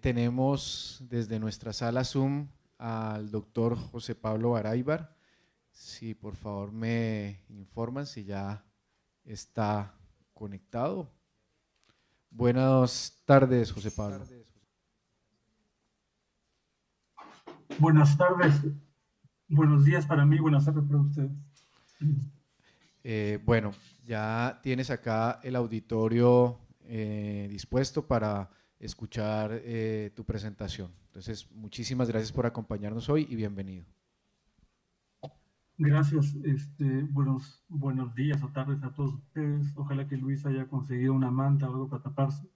tenemos desde nuestra sala Zoom al doctor José Pablo Baraybar. Si por favor me informan si ya está conectado. Buenas tardes, José Pablo. Buenas tardes, buenos días para mí, buenas tardes para ustedes. Bueno, ya tienes acá el auditorio dispuesto para escuchar tu presentación. Entonces, muchísimas gracias por acompañarnos hoy y bienvenido. Gracias, buenos días o tardes a todos ustedes. Ojalá que Luis haya conseguido una manta o algo para taparse.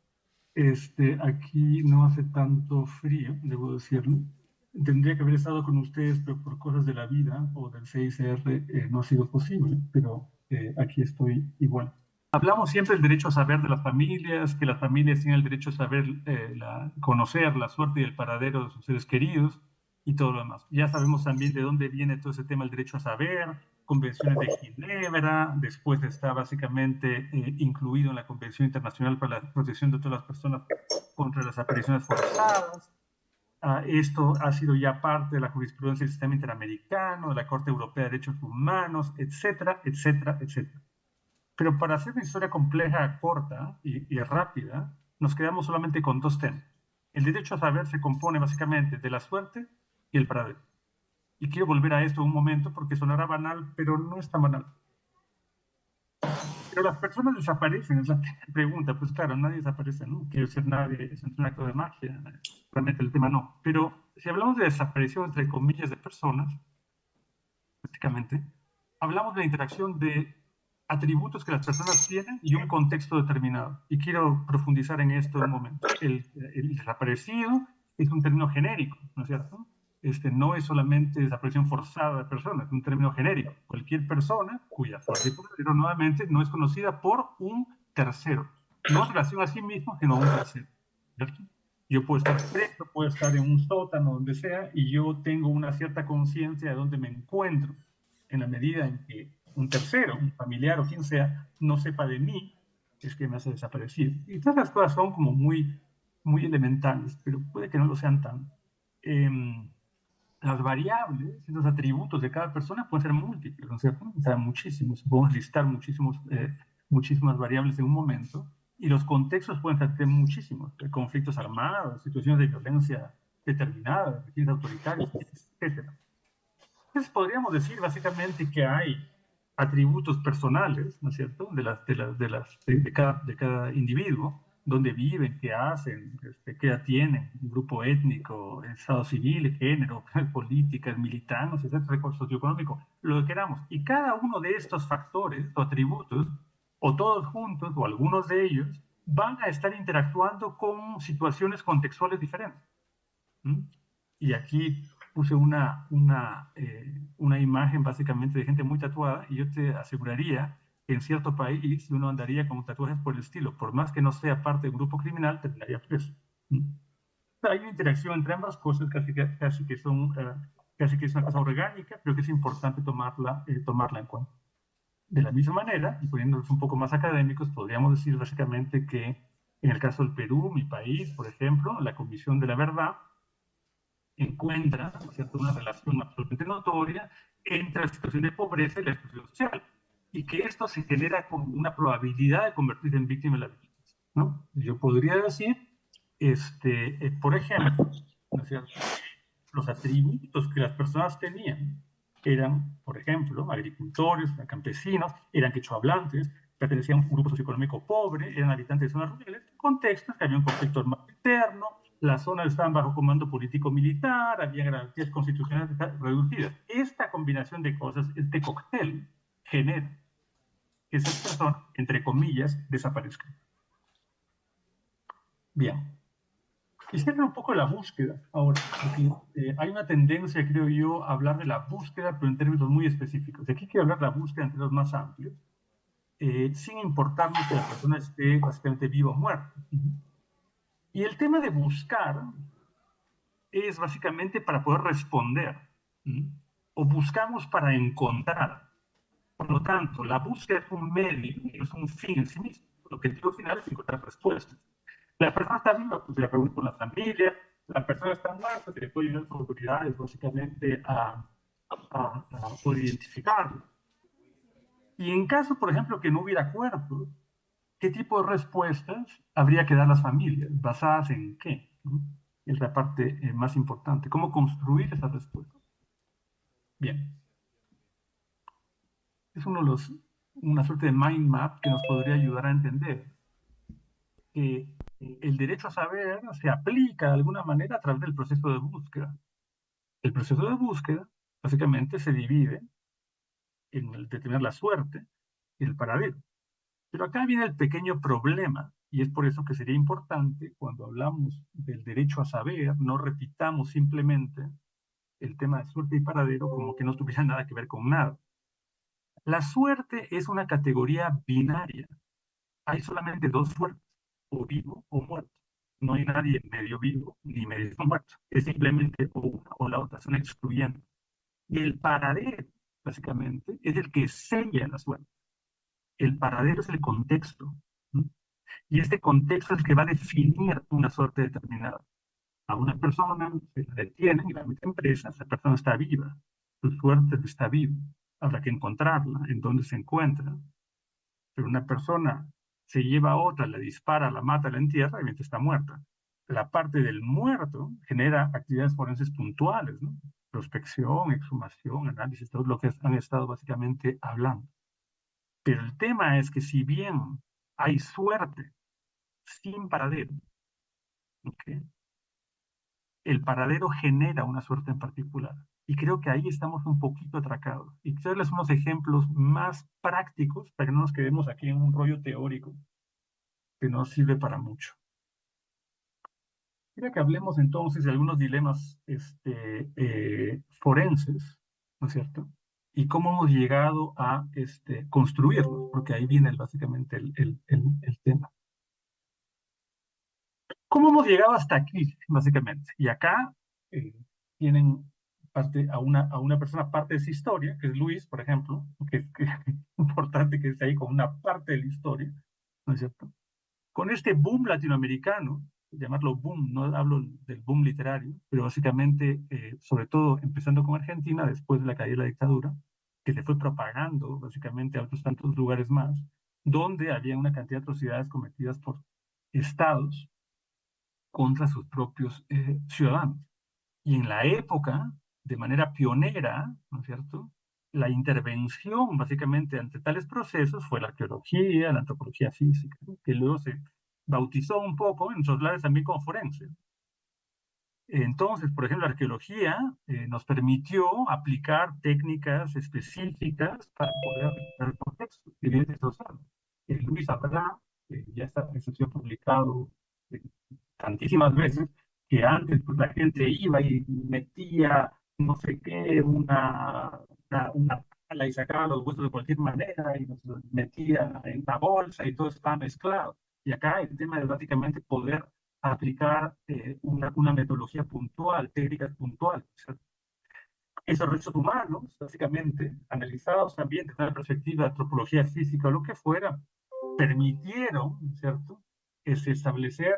Aquí no hace tanto frío, debo decirlo. Tendría que haber estado con ustedes, pero por cosas de la vida o del CICR no ha sido posible, pero aquí estoy igual. Hablamos siempre del derecho a saber de las familias, que las familias tienen el derecho a saber, conocer la suerte y el paradero de sus seres queridos y todo lo demás. Ya sabemos también de dónde viene todo ese tema del derecho a saber, convenciones de Ginebra, después está básicamente incluido en la Convención Internacional para la Protección de todas las personas contra las apariciones forzadas. Esto ha sido ya parte de la jurisprudencia del sistema interamericano, de la Corte Europea de Derechos Humanos, etcétera, etcétera, etcétera. Pero para hacer una historia compleja, corta y rápida, nos quedamos solamente con dos temas. El derecho a saber se compone básicamente de la suerte y el paradero. Y quiero volver a esto un momento porque sonará banal, pero no es tan banal. Pero las personas desaparecen, es la pregunta. Pues claro, nadie desaparece, ¿no? Quiero decir, nadie es un acto de magia. Realmente el tema no. Pero si hablamos de desaparición, entre comillas, de personas, prácticamente, hablamos de la interacción de atributos que las personas tienen y un contexto determinado. Y quiero profundizar en esto un momento. El desaparecido es un término genérico, ¿no es cierto? No es solamente desaparición forzada de personas, es un término genérico. Cualquier persona cuya suerte nuevamente no es conocida por un tercero, no en relación a sí mismo, sino a un tercero, ¿cierto? Yo puedo estar preso, puedo estar en un sótano, donde sea, y yo tengo una cierta conciencia de dónde me encuentro. En la medida en que un tercero, un familiar o quien sea, no sepa de mí, es que me hace desaparecer. Y todas las cosas son como muy, muy elementales, pero puede que no lo sean tanto. Las variables, los atributos de cada persona pueden ser múltiples, ¿no es cierto? O sea, muchísimos. Podemos listar muchísimas variables en un momento, y los contextos pueden ser muchísimos. Conflictos armados, situaciones de violencia determinadas, regímenes autoritarios, etc. Entonces podríamos decir básicamente que hay atributos personales, ¿no es cierto?, de cada individuo, dónde viven, qué hacen, qué edad tienen, un grupo étnico, estado civil, género, políticas, militancias, etcétera, recursos socioeconómicos, lo que queramos. Y cada uno de estos factores o atributos, o todos juntos, o algunos de ellos, van a estar interactuando con situaciones contextuales diferentes. Y aquí puse una imagen básicamente de gente muy tatuada, y yo te aseguraría que en cierto país uno andaría con tatuajes por el estilo, por más que no sea parte de un grupo criminal, terminaría preso. Hay una interacción entre ambas cosas, casi que es una cosa orgánica, pero que es importante tomarla en cuenta. De la misma manera, y poniéndonos un poco más académicos, podríamos decir básicamente que en el caso del Perú, mi país, por ejemplo, la Comisión de la Verdad encuentra, ¿no es cierto?, una relación absolutamente notoria entre la situación de pobreza y la exclusión social, y que esto se genera con una probabilidad de convertirse en víctima de la violencia, ¿no? Yo podría decir, por ejemplo, ¿no es cierto?, los atributos que las personas tenían eran, por ejemplo, agricultores, campesinos, eran quechohablantes, pertenecían a un grupo socioeconómico pobre, eran habitantes de zonas rurales, contextos que había un conflicto armado interno, las zonas estaban bajo comando político-militar, había garantías constitucionales reducidas. Esta combinación de cosas, este cóctel, genera que esas personas, entre comillas, desaparezcan. Bien. Quisiera un poco la búsqueda ahora, porque hay una tendencia, creo yo, a hablar de la búsqueda, pero en términos muy específicos. De aquí quiero hablar de la búsqueda en términos más amplios, sin importarnos que la persona esté básicamente viva o muerta. Y el tema de buscar es básicamente para poder responder, o buscamos para encontrar. Por lo tanto, la búsqueda es un medio, es un fin en sí mismo. El objetivo final es encontrar respuestas. La persona está viva, pues se le pregunta con la familia, la persona está muerta, se le puede ayudar a las autoridades básicamente a poder identificarlo. Y en caso, por ejemplo, que no hubiera cuerpo, ¿qué tipo de respuestas habría que dar las familias? ¿Basadas en qué? ¿No? Es la parte más importante. ¿Cómo construir esas respuestas? Bien, es una suerte de mind map que nos podría ayudar a entender que el derecho a saber se aplica de alguna manera a través del proceso de búsqueda. El proceso de búsqueda básicamente se divide en el de tener la suerte y el paradero. Pero acá viene el pequeño problema, y es por eso que sería importante, cuando hablamos del derecho a saber, no repitamos simplemente el tema de suerte y paradero como que no tuviera nada que ver con nada. La suerte es una categoría binaria. Hay solamente dos suertes, o vivo o muerto. No hay nadie medio vivo ni medio muerto. Es simplemente o una o la otra, son excluyentes. Y el paradero, básicamente, es el que sella la suerte. El paradero es el contexto. ¿No? Y este contexto es el que va a definir una suerte determinada. A una persona se la detienen y la meten presa, esa persona está viva, su suerte está viva. Habrá que encontrarla, en dónde se encuentra. Pero una persona se lleva a otra, la dispara, la mata, la entierra, y está muerta. La parte del muerto genera actividades forenses puntuales, ¿no? Prospección, exhumación, análisis, todo lo que han estado básicamente hablando. Pero el tema es que si bien hay suerte sin paradero, ¿okay? El paradero genera una suerte en particular. Y creo que ahí estamos un poquito atracados. Y quiero darles unos ejemplos más prácticos para que no nos quedemos aquí en un rollo teórico que no sirve para mucho. Quiero que hablemos entonces de algunos dilemas forenses, ¿no es cierto? Y cómo hemos llegado a construirlos, porque ahí viene básicamente el tema. ¿Cómo hemos llegado hasta aquí, básicamente? Y acá tienen a una persona parte de esa historia, que es Luis, por ejemplo, que es importante que esté ahí con una parte de la historia, ¿no es cierto? Con este boom latinoamericano, llamarlo boom, no hablo del boom literario, pero básicamente, sobre todo empezando con Argentina, después de la caída de la dictadura, que se fue propagando básicamente a otros tantos lugares más, donde había una cantidad de atrocidades cometidas por estados contra sus propios ciudadanos. Y en la época, de manera pionera, ¿no es cierto?, la intervención básicamente ante tales procesos fue la arqueología, la antropología física, ¿no? Que luego se bautizó un poco en sus lares también como forense. Entonces, por ejemplo, la arqueología nos permitió aplicar técnicas específicas para poder recuperar el contexto, evidencia social. Luis Abra, ya está, eso se ha publicado tantísimas veces, que antes pues, la gente iba y metía no sé qué, una pala y sacaba los huesos de cualquier manera y los metía en una bolsa y todo estaba mezclado. Y acá el tema es básicamente poder aplicar una metodología puntual, técnicas puntuales. O sea, esos restos humanos, básicamente, analizados también desde una perspectiva de antropología física o lo que fuera, permitieron, ¿cierto?, establecer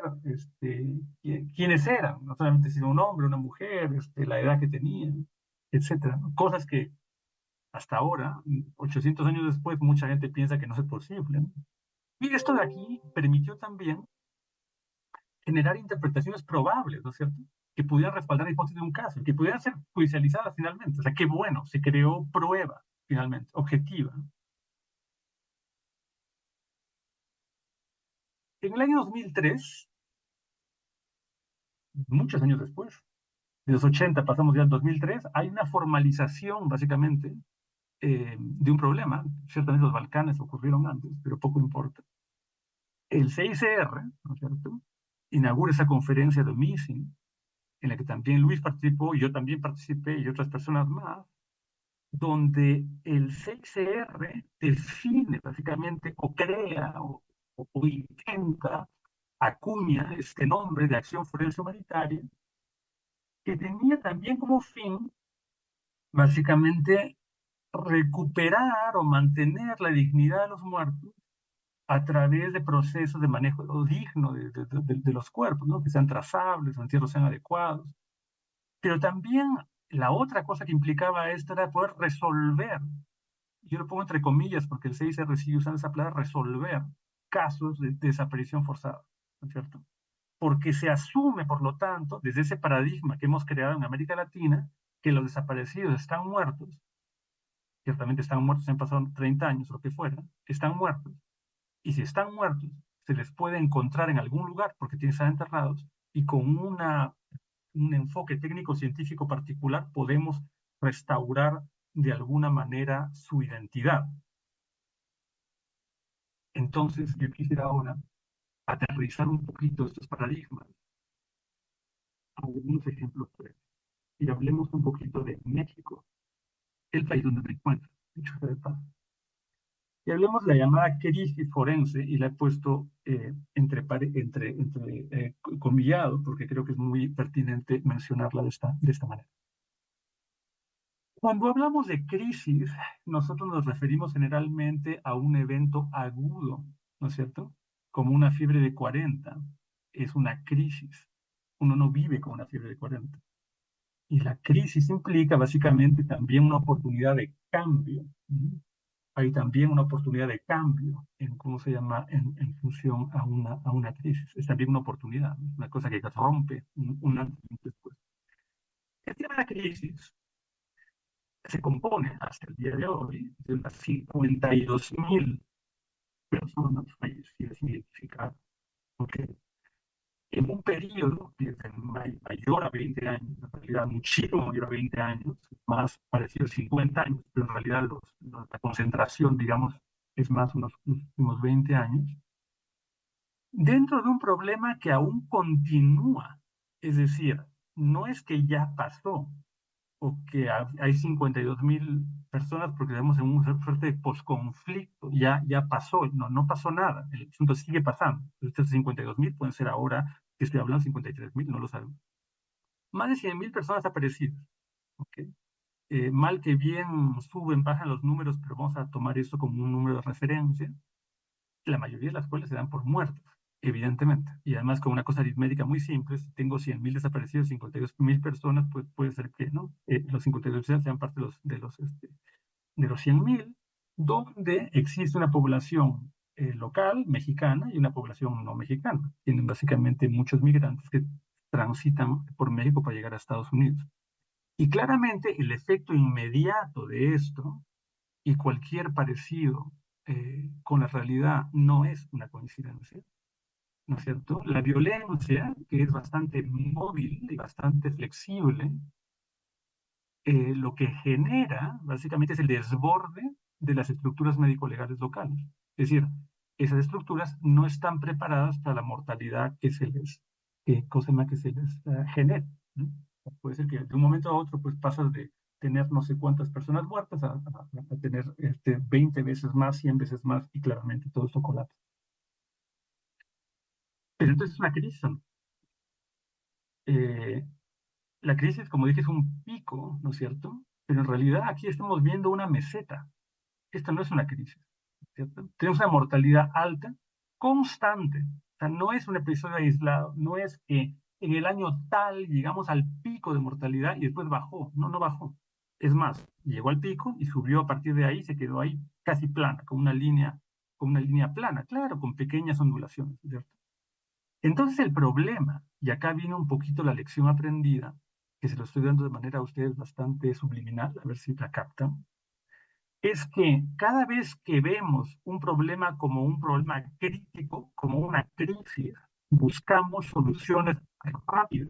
quiénes eran, no solamente si era un hombre, una mujer, la edad que tenían, etcétera, ¿no? Cosas que hasta ahora, 800 años después, mucha gente piensa que no es posible, ¿no? Y esto de aquí permitió también generar interpretaciones probables, ¿no es cierto?, que pudieran respaldar la hipótesis de un caso, que pudieran ser judicializadas finalmente. O sea, qué bueno, se creó prueba finalmente, objetiva. En el año 2003, muchos años después, de los 80 pasamos ya al 2003, hay una formalización básicamente de un problema. Ciertamente los Balcanes ocurrieron antes, pero poco importa. El CICR, ¿no es cierto?, inaugura esa conferencia de Missing, en la que también Luis participó, y yo también participé, y otras personas más, donde el CICR define básicamente, o crea, o intenta, acuña este nombre de acción forense humanitaria, que tenía también como fin, básicamente, recuperar o mantener la dignidad de los muertos a través de procesos de manejo digno de los cuerpos, ¿no? Que sean trazables, los entierros sean adecuados. Pero también la otra cosa que implicaba esto era poder resolver, yo lo pongo entre comillas porque el CICR sigue usando esa palabra, resolver casos de desaparición forzada, ¿no es cierto? Porque se asume, por lo tanto, desde ese paradigma que hemos creado en América Latina, que los desaparecidos están muertos, ciertamente están muertos, han pasado 30 años, lo que fuera, están muertos, y si están muertos, se les puede encontrar en algún lugar porque tienen que estar enterrados, y con un enfoque técnico-científico particular podemos restaurar de alguna manera su identidad. Entonces, yo quisiera ahora aterrizar un poquito estos paradigmas a algunos ejemplos breves. Y hablemos un poquito de México, el país donde me encuentro, dicho sea de paso. Y hablemos de la llamada crisis forense, y la he puesto comillado, porque creo que es muy pertinente mencionarla de esta manera. Cuando hablamos de crisis, nosotros nos referimos generalmente a un evento agudo, ¿no es cierto? Como una fiebre de 40, es una crisis. Uno no vive con una fiebre de 40. Y la crisis implica básicamente también una oportunidad de cambio. Hay también una oportunidad de cambio en, ¿cómo se llama?, en función a una crisis. Es también una oportunidad, ¿no? Una cosa que rompe un antes y un después. El tema de la crisis se compone hasta el día de hoy de unas 52.000 personas fallecidas identificadas. ¿Okay? En un periodo desde mayor a 20 años, en realidad muchísimo mayor a 20 años, más parecido a 50 años, pero en realidad la concentración, digamos, es más unos últimos 20 años, dentro de un problema que aún continúa. Es decir, no es que ya pasó, o que hay 52.000 personas porque estamos en una suerte de posconflicto, ya pasó, no pasó nada, el asunto sigue pasando. Estos 52.000 pueden ser ahora, que estoy hablando, 53.000, no lo sabemos. Más de 100.000 personas desaparecidas. ¿Okay? Mal que bien suben, bajan los números, pero vamos a tomar esto como un número de referencia, la mayoría de las cuales se dan por muertos, evidentemente. Y además con una cosa aritmética muy simple, si tengo 100.000 desaparecidos, 52.000 personas, pues puede ser que no, los 52 sean parte de los 100.000, donde existe una población local, mexicana, y una población no mexicana. Tienen básicamente muchos migrantes que transitan por México para llegar a Estados Unidos. Y claramente el efecto inmediato de esto y cualquier parecido con la realidad no es una coincidencia, ¿no es cierto? La violencia, que es bastante móvil y bastante flexible, lo que genera básicamente es el desborde de las estructuras médico-legales locales. Es decir, esas estructuras no están preparadas para la mortalidad que se les, genera, ¿no? Puede ser que de un momento a otro pues pasas de tener no sé cuántas personas muertas a tener 20 veces más, 100 veces más, y claramente todo esto colapsa. Pero entonces es una crisis, ¿no? La crisis, como dije, es un pico, ¿no es cierto? Pero en realidad aquí estamos viendo una meseta. Esta no es una crisis, ¿cierto? Tenemos una mortalidad alta, constante. O sea, no es un episodio aislado, no es que en el año tal llegamos al pico de mortalidad y después bajó. No bajó. Es más, llegó al pico y subió a partir de ahí, se quedó ahí casi plana, con una línea plana, claro, con pequeñas ondulaciones, ¿cierto? Entonces el problema, y acá viene un poquito la lección aprendida, que se lo estoy dando de manera a ustedes bastante subliminal, a ver si la captan, es que cada vez que vemos un problema como un problema crítico, como una crisis, buscamos soluciones rápidas,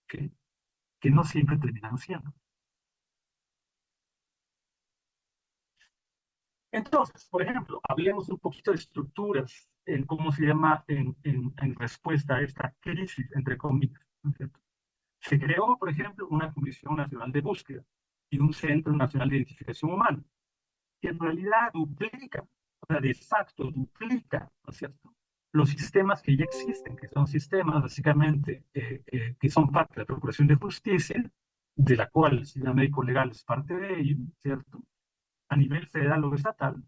¿okay? Que no siempre terminan siendo. Entonces, por ejemplo, hablemos un poquito de estructuras, en cómo se llama en respuesta a esta crisis, entre comillas, ¿no es cierto? Se creó, por ejemplo, una Comisión Nacional de Búsqueda y un Centro Nacional de Identificación Humana, que en realidad duplica, o sea, de facto duplica, ¿no es cierto?, los sistemas que ya existen, que son sistemas básicamente que son parte de la Procuración de Justicia, de la cual el sistema médico legal es parte de ello, ¿cierto?, a nivel federal o estatal,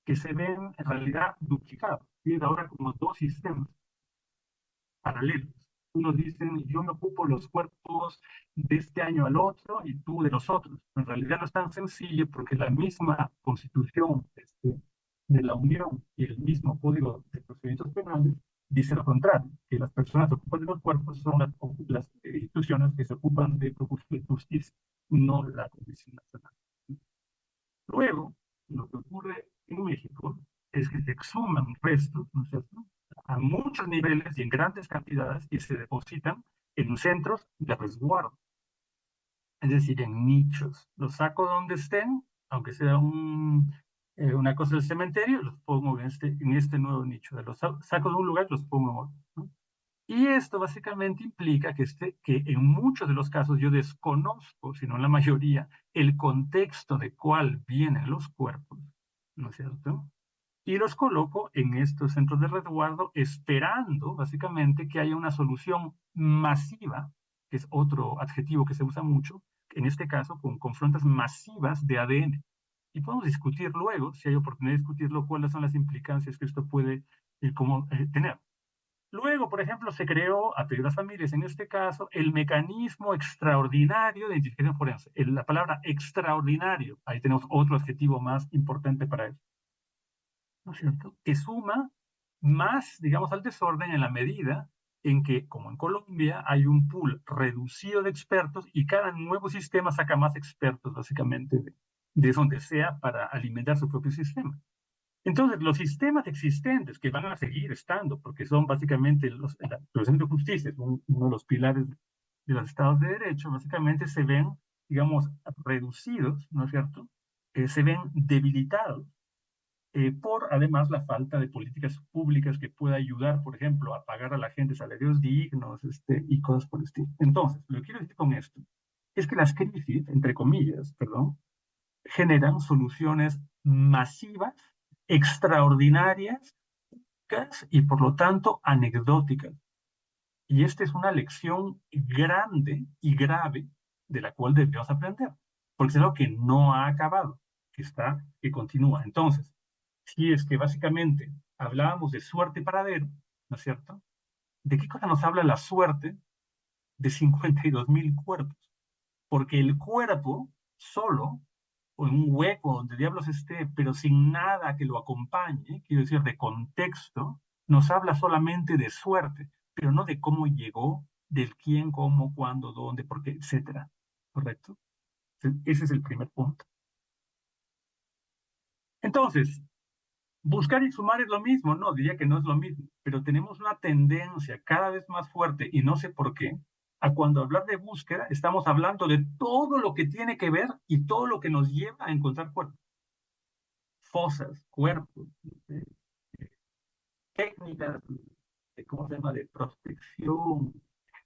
que se ven en realidad duplicados. Tienes ahora como dos sistemas paralelos. Unos dicen, yo me ocupo los cuerpos de este año al otro y tú de los otros. En realidad no es tan sencillo porque la misma constitución de la Unión y el mismo Código de Procedimientos Penales dice lo contrario, que las personas que ocupan de los cuerpos son las instituciones que se ocupan de justicia, no la Comisión Nacional. Luego, lo que ocurre en México es que se exhuman restos, ¿no es cierto?, a muchos niveles y en grandes cantidades y se depositan en centros de resguardo, es decir, en nichos. Los saco donde estén, aunque sea una cosa del cementerio, los pongo en este nuevo nicho. Los saco de un lugar, los pongo en otro, ¿no? Y esto básicamente implica que en muchos de los casos yo desconozco, si no en la mayoría, el contexto de cuál vienen los cuerpos, ¿no es cierto? Y los coloco en estos centros de resguardo esperando básicamente que haya una solución masiva, que es otro adjetivo que se usa mucho, en este caso con frondas masivas de ADN. Y podemos discutir luego, si hay oportunidad de discutirlo, cuáles son las implicancias que esto puede tener. Luego, por ejemplo, se creó, a pedido de las familias, en este caso, el mecanismo extraordinario de identificación forense. La palabra extraordinario, ahí tenemos otro adjetivo más importante para eso, ¿no es cierto?, que suma más, digamos, al desorden en la medida en que, como en Colombia, hay un pool reducido de expertos y cada nuevo sistema saca más expertos, básicamente, de donde sea para alimentar su propio sistema. Entonces, los sistemas existentes que van a seguir estando, porque son básicamente los centros de justicia, son uno de los pilares de los estados de derecho, básicamente se ven, digamos, reducidos, ¿no es cierto?, se ven debilitados por además la falta de políticas públicas que pueda ayudar, por ejemplo, a pagar a la gente salarios dignos y cosas por el estilo. Entonces, lo que quiero decir con esto es que las crisis, entre comillas, perdón, generan soluciones masivas, extraordinarias y por lo tanto anecdóticas. Y esta es una lección grande y grave de la cual debemos aprender, porque es algo que no ha acabado, que continúa. Entonces, si es que básicamente hablábamos de suerte paradero, ¿no es cierto? ¿De qué cosa nos habla la suerte de 52.000 cuerpos? Porque el cuerpo solo, o en un hueco donde diablos esté, pero sin nada que lo acompañe, quiero decir, de contexto, nos habla solamente de suerte, pero no de cómo llegó, del quién, cómo, cuándo, dónde, por qué, etcétera. ¿Correcto? Ese es el primer punto. Entonces, buscar y sumar es lo mismo, no, diría que no es lo mismo, pero tenemos una tendencia cada vez más fuerte, y no sé por qué, a cuando hablar de búsqueda, estamos hablando de todo lo que tiene que ver y todo lo que nos lleva a encontrar cuerpos. Fosas, cuerpos, técnicas, ¿cómo se llama?, de prospección,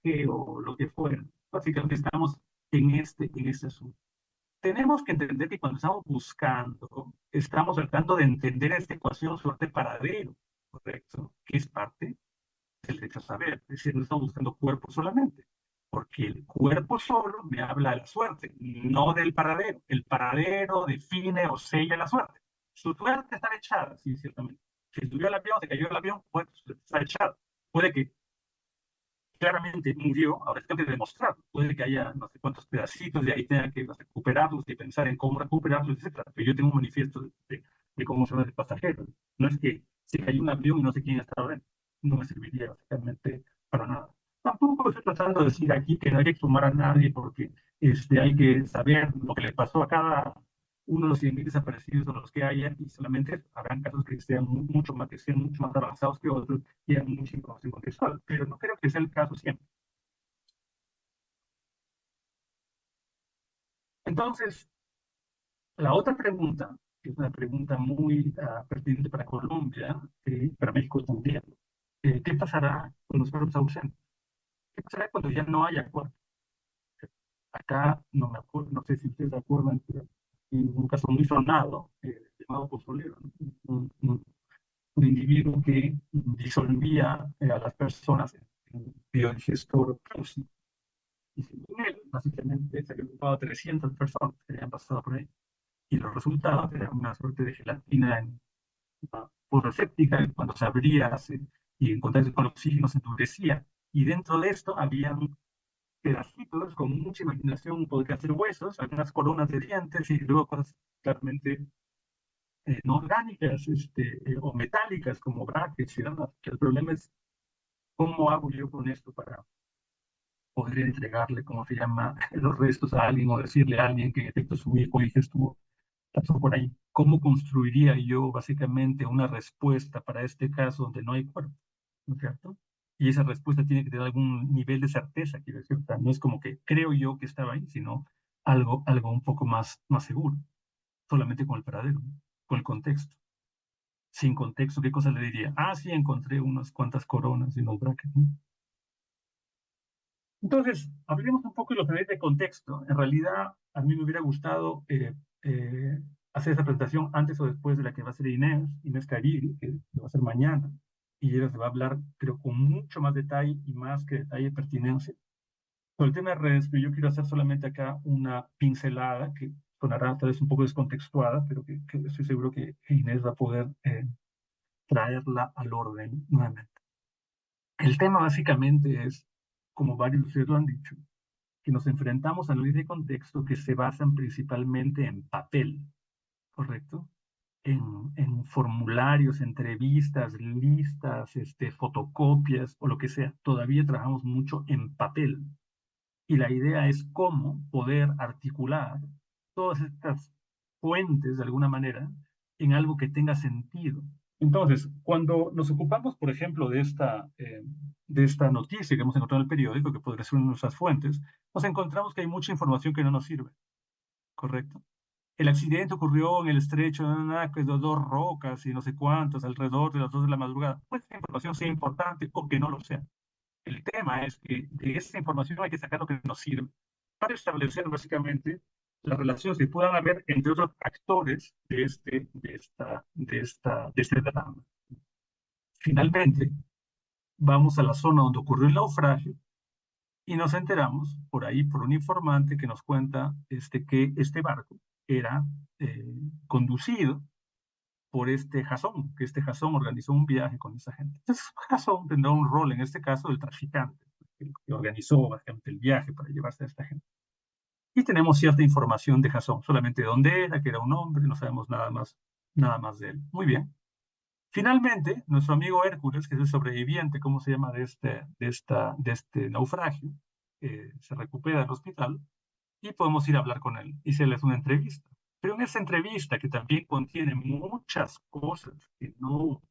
geo, lo que fuera. Básicamente estamos en este asunto. Tenemos que entender que cuando estamos buscando, estamos tratando de entender esta ecuación suerte paradero, ¿correcto? Que es parte del derecho a saber. Es decir, no estamos buscando cuerpo solamente, porque el cuerpo solo me habla de la suerte, no del paradero. El paradero define o sella la suerte. Su suerte está echada, sí, ciertamente. Si subió el avión, se cayó el avión, pues está echado. Puede que claramente murió, ahora tengo que demostrarlo. Puede que haya no sé cuántos pedacitos de ahí, tenga que recuperarlos y pensar en cómo recuperarlos, etc. Pero yo tengo un manifiesto de cómo se va el pasajero. No es que se cayó un avión y no sé quién estaba dentro. No me serviría básicamente para nada. Tampoco estoy tratando de decir aquí que no hay que exhumar a nadie porque hay que saber lo que le pasó a cada uno de los 100.000 desaparecidos o los que haya, y solamente habrán casos que sean mucho más avanzados que otros y hay mucha información contextual, pero no creo que sea el caso siempre. Entonces, la otra pregunta, que es una pregunta muy pertinente para Colombia, para México también, ¿qué pasará con los cuerpos ausentes? ¿Qué pasará cuando ya no haya cuerpos? Acá no me acuerdo, no sé si ustedes se acuerdan, pero en un caso muy sonado, llamado Pozolero, un individuo que disolvía a las personas en un biodigestor próximo. Y según él, básicamente se había ocupado 300 personas que habían pasado por ahí. Y los resultados eran una suerte de gelatina fotoséptica, cuando se abría y en contacto con el oxígeno se endurecía, y dentro de esto habían pedacitos con mucha imaginación, podría ser huesos, algunas coronas de dientes y luego cosas claramente no orgánicas o metálicas como brackets y demás. El problema es cómo hago yo con esto para poder entregarle, como se llama, los restos a alguien o decirle a alguien que en efecto su hijo o hija estuvo pasó por ahí. ¿Cómo construiría yo básicamente una respuesta para este caso donde no hay cuerpo? ¿No es cierto? Y esa respuesta tiene que tener algún nivel de certeza, quiero decir, o sea, no es como que creo yo que estaba ahí, sino algo un poco más seguro, solamente con el paradero, ¿no? Con el contexto. Sin contexto, ¿qué cosa le diría? Ah, sí, encontré unas cuantas coronas y unos brackets, ¿no? Entonces, hablemos un poco de los niveles de contexto. En realidad, a mí me hubiera gustado eh, hacer esa presentación antes o después de la que va a ser Inés Caril, que va a ser mañana, y ella se va a hablar, creo, con mucho más detalle y más que detalle de pertinencia. Sobre el tema de redes, pero yo quiero hacer solamente acá una pincelada que sonará tal vez un poco descontextuada, pero que estoy seguro que Inés va a poder traerla al orden nuevamente. El tema básicamente es, como varios de ustedes lo han dicho, que nos enfrentamos a leyes de contexto que se basan principalmente en papel, ¿correcto? En formularios, entrevistas, listas, fotocopias o lo que sea. Todavía trabajamos mucho en papel. Y la idea es cómo poder articular todas estas fuentes, de alguna manera, en algo que tenga sentido. Entonces, cuando nos ocupamos, por ejemplo, de esta noticia que hemos encontrado en el periódico, que podría ser una de nuestras fuentes, nos encontramos que hay mucha información que no nos sirve, ¿correcto? El accidente ocurrió en el estrecho de dos rocas y no sé cuántas, alrededor de las 2 de la madrugada. Pues esa información sea importante o que no lo sea. El tema es que de esa información hay que sacar lo que nos sirve para establecer básicamente las relaciones que puedan haber entre otros actores de este drama. Finalmente, vamos a la zona donde ocurrió el naufragio y nos enteramos por ahí, por un informante que nos cuenta que este barco era conducido por Jasón, que Jasón organizó un viaje con esa gente. Entonces, Jasón tendrá un rol en este caso del traficante, que organizó básicamente el viaje para llevarse a esta gente. Y tenemos cierta información de Jasón, solamente de dónde era, que era un hombre, no sabemos nada más de él. Muy bien. Finalmente, nuestro amigo Hércules, que es el sobreviviente, ¿cómo se llama?, de este naufragio, se recupera del hospital y podemos ir a hablar con él y se le hace una entrevista. Pero en esa entrevista, que también contiene muchas cosas que no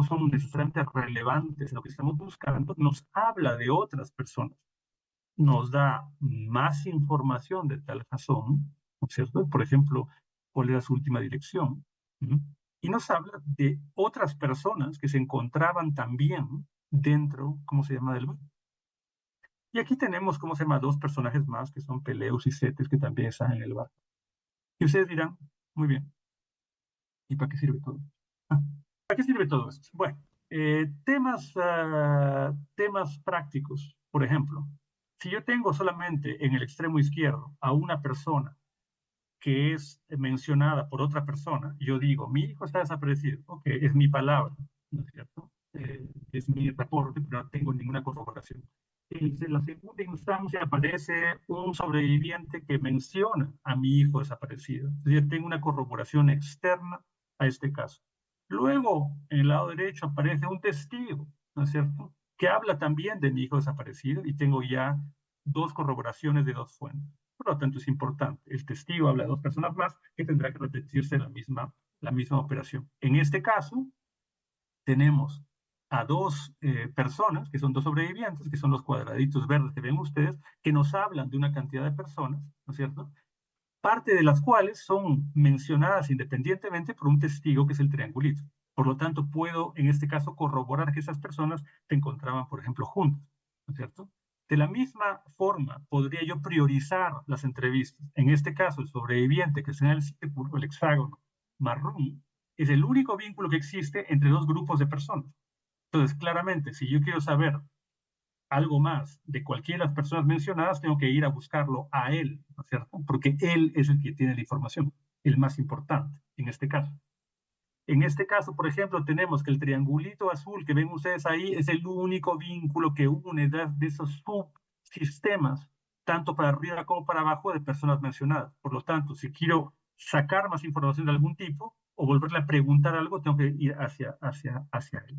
son necesariamente relevantes en lo que estamos buscando, nos habla de otras personas, nos da más información de tal razón, ¿no es cierto? Por ejemplo, cuál era su última dirección. ¿Mm? Y nos habla de otras personas que se encontraban también dentro, ¿cómo se llama?, del barco. Y aquí tenemos, ¿cómo se llama?, dos personajes más, que son Peleus y Cetes, que también están en el barco. Y ustedes dirán, muy bien, ¿y para qué sirve todo? ¿Para qué sirve todo esto? Bueno, temas prácticos. Por ejemplo, si yo tengo solamente en el extremo izquierdo a una persona que es mencionada por otra persona, yo digo, mi hijo está desaparecido, ok, es mi palabra, ¿no es cierto? Es mi reporte, pero no tengo ninguna corroboración. En la segunda instancia aparece un sobreviviente que menciona a mi hijo desaparecido. Entonces yo tengo una corroboración externa a este caso. Luego, en el lado derecho aparece un testigo, ¿no es cierto?, que habla también de mi hijo desaparecido y tengo ya dos corroboraciones de dos fuentes. Por lo tanto, es importante. El testigo habla de dos personas más que tendrá que repetirse la misma operación. En este caso, tenemos a dos personas, que son dos sobrevivientes, que son los cuadraditos verdes que ven ustedes, que nos hablan de una cantidad de personas, ¿no es cierto?, parte de las cuales son mencionadas independientemente por un testigo que es el triangulito. Por lo tanto, puedo en este caso corroborar que esas personas se encontraban, por ejemplo, juntas, ¿no es cierto? De la misma forma, podría yo priorizar las entrevistas. En este caso, el sobreviviente que está en el círculo, el hexágono marrón, es el único vínculo que existe entre dos grupos de personas. Entonces, claramente, si yo quiero saber algo más de cualquiera de las personas mencionadas, tengo que ir a buscarlo a él, ¿no es cierto? Porque él es el que tiene la información, el más importante en este caso. En este caso, por ejemplo, tenemos que el triangulito azul que ven ustedes ahí es el único vínculo que une de esos subsistemas, tanto para arriba como para abajo, de personas mencionadas. Por lo tanto, si quiero sacar más información de algún tipo o volverle a preguntar algo, tengo que ir hacia él.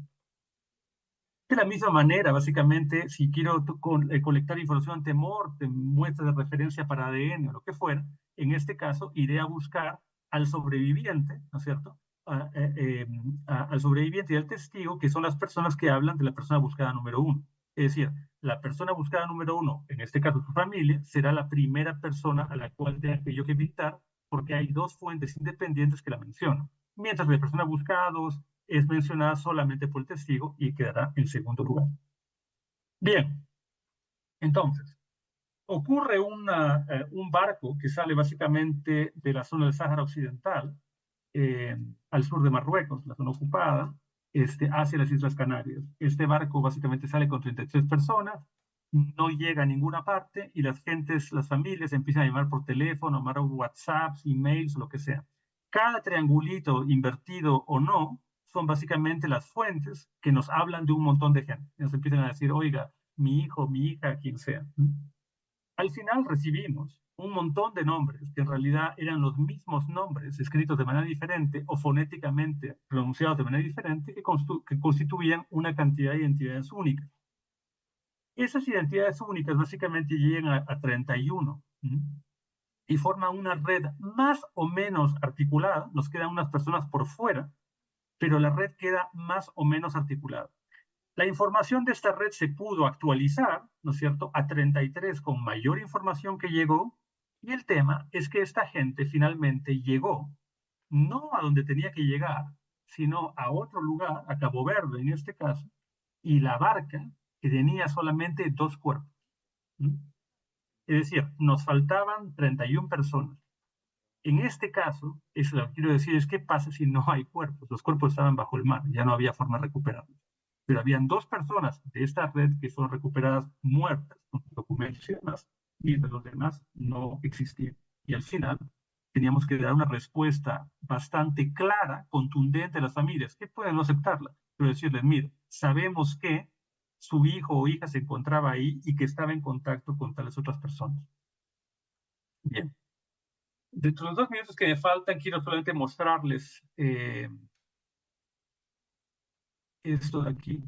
De la misma manera, básicamente, si quiero colectar información ante morte, muestras de referencia para ADN o lo que fuera, en este caso iré a buscar al sobreviviente, ¿no es cierto? Al sobreviviente y al testigo, que son las personas que hablan de la persona buscada número uno. Es decir, la persona buscada número uno, en este caso su familia, será la primera persona a la cual tenga que yo que visitar, porque hay dos fuentes independientes que la mencionan. Mientras que la persona buscada dos es mencionada solamente por el testigo y quedará en segundo lugar. Bien, entonces, ocurre un barco que sale básicamente de la zona del Sáhara Occidental, al sur de Marruecos, la zona ocupada, hacia las Islas Canarias. Este barco básicamente sale con 33 personas, no llega a ninguna parte y las gentes, las familias empiezan a llamar por teléfono, a llamar WhatsApps, emails, lo que sea. Cada triangulito invertido o no son básicamente las fuentes que nos hablan de un montón de gente. Nos empiezan a decir, oiga, mi hijo, mi hija, quien sea. Al final recibimos un montón de nombres que en realidad eran los mismos nombres escritos de manera diferente o fonéticamente pronunciados de manera diferente que constituían una cantidad de identidades únicas. Esas identidades únicas básicamente llegan a 31 y forman una red más o menos articulada. Nos quedan unas personas por fuera, pero la red queda más o menos articulada. La información de esta red se pudo actualizar, ¿no es cierto?, a 33 con mayor información que llegó, y el tema es que esta gente finalmente llegó, no a donde tenía que llegar, sino a otro lugar, a Cabo Verde en este caso, y la barca que tenía solamente 2 cuerpos. Es decir, nos faltaban 31 personas. En este caso, eso lo que quiero decir es, ¿qué pasa si no hay cuerpos? Los cuerpos estaban bajo el mar, ya no había forma de recuperarlos. Pero habían 2 personas de esta red que fueron recuperadas muertas, con documentos y demás, y de los demás no existían. Y al final teníamos que dar una respuesta bastante clara, contundente a las familias, que pueden no aceptarla, pero decirles, mire, sabemos que su hijo o hija se encontraba ahí y que estaba en contacto con tales otras personas. Bien. Dentro de los 2 minutos que me faltan, quiero solamente mostrarles esto de aquí.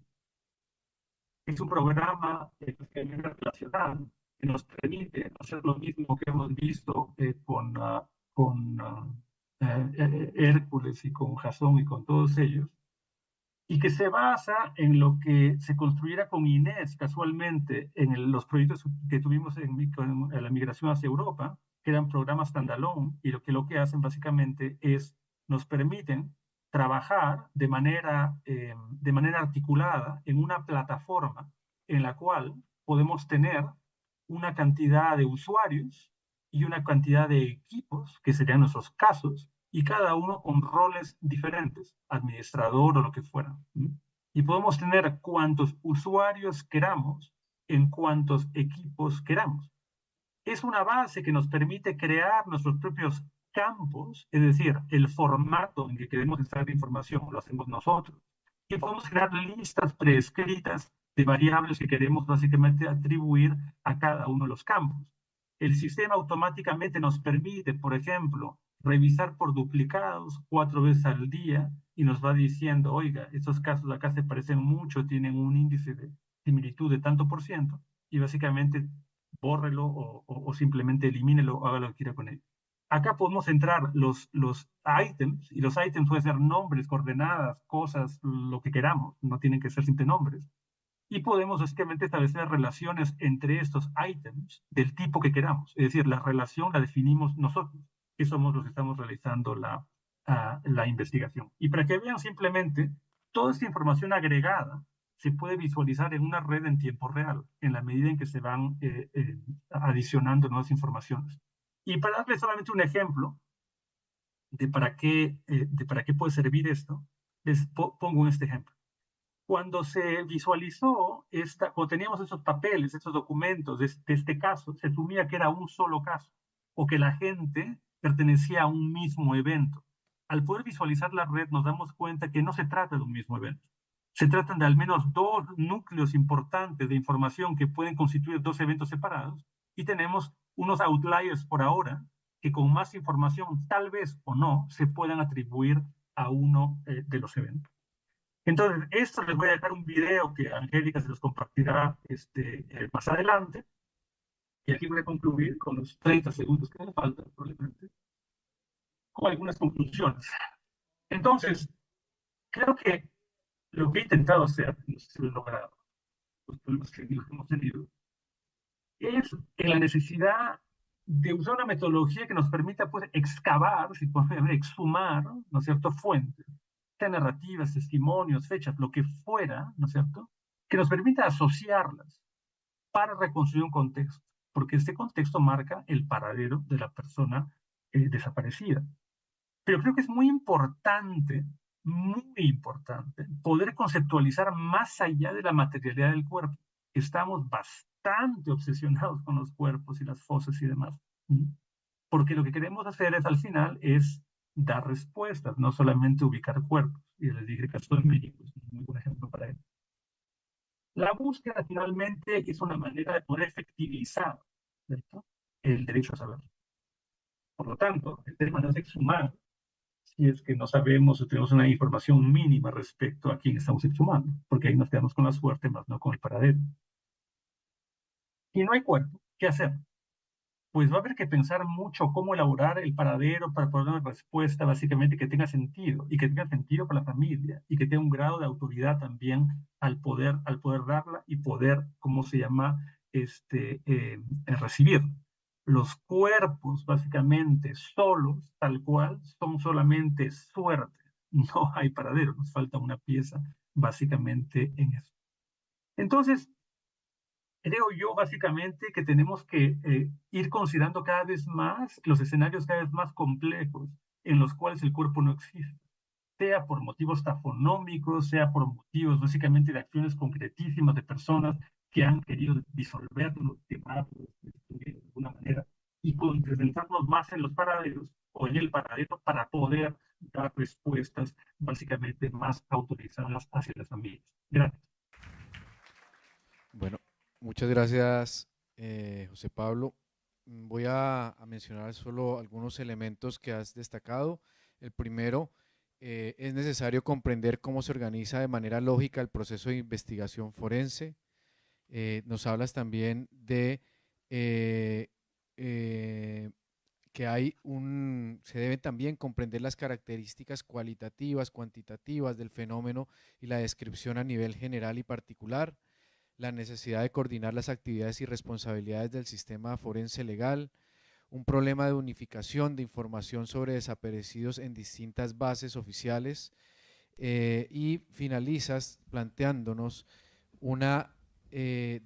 Es un programa relacional que nos permite hacer lo mismo que hemos visto con Hércules y con Jasón y con todos ellos, y que se basa en lo que se construyera con Inés casualmente en los proyectos que tuvimos en la migración hacia Europa, que eran programas standalone, y lo que hacen básicamente es nos permiten trabajar de manera articulada en una plataforma en la cual podemos tener una cantidad de usuarios y una cantidad de equipos, que serían nuestros casos, y cada uno con roles diferentes, administrador o lo que fuera. Y podemos tener cuantos usuarios queramos en cuantos equipos queramos. Es una base que nos permite crear nuestros propios campos, es decir, el formato en que queremos extraer información lo hacemos nosotros. Y podemos crear listas preescritas de variables que queremos básicamente atribuir a cada uno de los campos. El sistema automáticamente nos permite, por ejemplo, revisar por duplicados 4 veces al día y nos va diciendo, oiga, estos casos acá se parecen mucho, tienen un índice de similitud de tanto por ciento, y básicamente bórrelo o simplemente elimínelo o haga lo que quiera con él. Acá podemos entrar los ítems, y los ítems pueden ser nombres, coordenadas, cosas, lo que queramos, no tienen que ser simplemente nombres. Y podemos básicamente establecer relaciones entre estos ítems del tipo que queramos. Es decir, la relación la definimos nosotros, que somos los que estamos realizando la investigación. Y para que vean simplemente, toda esta información agregada se puede visualizar en una red en tiempo real, en la medida en que se van adicionando nuevas informaciones. Y para darles solamente un ejemplo de para qué puede servir esto, les pongo este ejemplo. Cuando se visualizó, cuando teníamos esos papeles, esos documentos de este caso, se asumía que era un solo caso o que la gente pertenecía a un mismo evento. al poder visualizar la red nos damos cuenta que no se trata de un mismo evento. Se tratan de al menos dos núcleos importantes de información que pueden constituir dos eventos separados y tenemos unos outliers por ahora que con más información, tal vez o no, se puedan atribuir a uno de los eventos. Entonces, esto les voy a dejar un video que Angélica se los compartirá más adelante. Y aquí voy a concluir con los 30 segundos que me faltan, probablemente, con algunas conclusiones. Entonces, creo que lo que he intentado hacer, no sé si lo he logrado, los problemas que hemos tenido, es en la necesidad de usar una metodología que nos permita pues, excavar, si podemos exhumar, ¿no es cierto?, fuentes, sean narrativas, testimonios, fechas, lo que fuera, ¿no es cierto?, que nos permita asociarlas para reconstruir un contexto, porque este contexto marca el paradero de la persona desaparecida. Pero creo que es muy importante, poder conceptualizar más allá de la materialidad del cuerpo. Estamos bastante obsesionados con los cuerpos y las fosas y demás, porque lo que queremos hacer es, al final, es dar respuestas, no solamente ubicar cuerpos. Y les dije que estoy en México, es un muy buen ejemplo para ello. La búsqueda finalmente es una manera de poder efectivizar, ¿cierto?, el derecho a saber. Por lo tanto, el tema no es exhumar si es que no sabemos o tenemos una información mínima respecto a quién estamos exhumando, porque ahí nos quedamos con la suerte, más no con el paradero. Y no hay cuerpo, ¿qué hacer? Pues va a haber que pensar mucho cómo elaborar el paradero para poder dar una respuesta básicamente que tenga sentido, y que tenga sentido para la familia, y que tenga un grado de autoridad también al poder darla y poder, ¿cómo se llama?, recibir. Los cuerpos, básicamente, solos, tal cual, son solamente suerte. No hay paradero, nos falta una pieza, básicamente, en eso. Entonces, creo yo básicamente que tenemos que ir considerando cada vez más los escenarios cada vez más complejos en los cuales el cuerpo no existe, sea por motivos tafonómicos, sea por motivos básicamente de acciones concretísimas de personas que han querido disolverlo, quemarlo, destruirlo de alguna manera, y concentrarnos más en los paraderos o en el paradero para poder dar respuestas básicamente más autorizadas hacia las familias. Gracias. Bueno, muchas gracias, José Pablo. Voy a mencionar solo algunos elementos que has destacado. El primero, es necesario comprender cómo se organiza de manera lógica el proceso de investigación forense. Nos hablas también de eh, eh, que se deben también comprender las características cualitativas, cuantitativas del fenómeno y la descripción a nivel general y particular, la necesidad de coordinar las actividades y responsabilidades del sistema forense legal, un problema de unificación de información sobre desaparecidos en distintas bases oficiales, y finalizas planteándonos una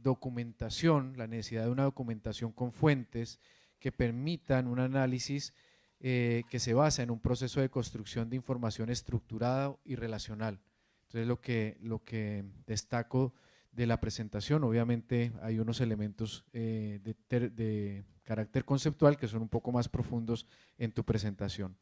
documentación, la necesidad de una documentación con fuentes que permitan un análisis que se basa en un proceso de construcción de información estructurada y relacional. Entonces, lo que destaco de la presentación, obviamente hay unos elementos de carácter conceptual que son un poco más profundos en tu presentación.